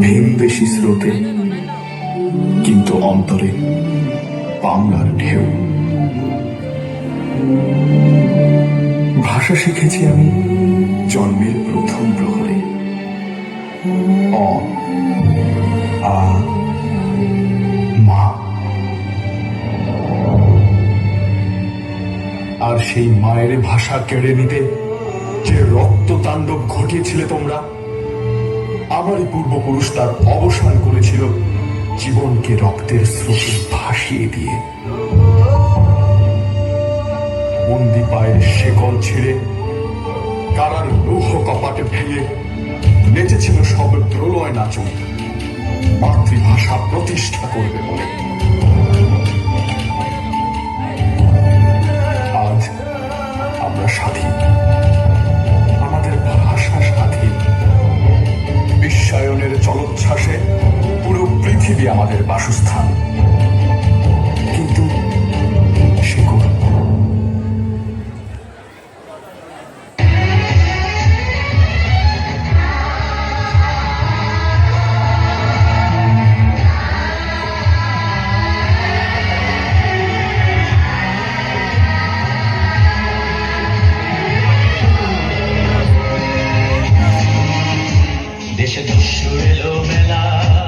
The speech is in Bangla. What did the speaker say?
ভিনদেশি স্রোতে, কিন্তু অন্তরে বাংলার ঢেউ। ভাষা শিখেছি আমি জন্মের প্রথম প্রহরে। অ, আ, মা। আর সেই মায়ের ভাষা কেড়ে নিতে যে রক্ত তাণ্ডব ঘটিয়েছিলে তোমরা, আমারই পূর্বপুরুষ তার অবসান করেছিল জীবনকে রক্তের স্রোতে ভাসিয়ে দিয়ে। বন্দি পায়ের শেকল ছিঁড়ে কারার লৌহ কপাটে ভেঙে নেচেছিল সব প্রলয় নাচন, মাতৃভাষা প্রতিষ্ঠা করবে বলে। আজ আমরা স্বাধীন, আমাদের ভাষা স্বাধীন। বিশ্বায়নের জলোচ্ছ্বাসে পুরো পৃথিবী আমাদের বাসস্থান, কিন্তু শিকড়। দেশে দস্যু এলো মেলা।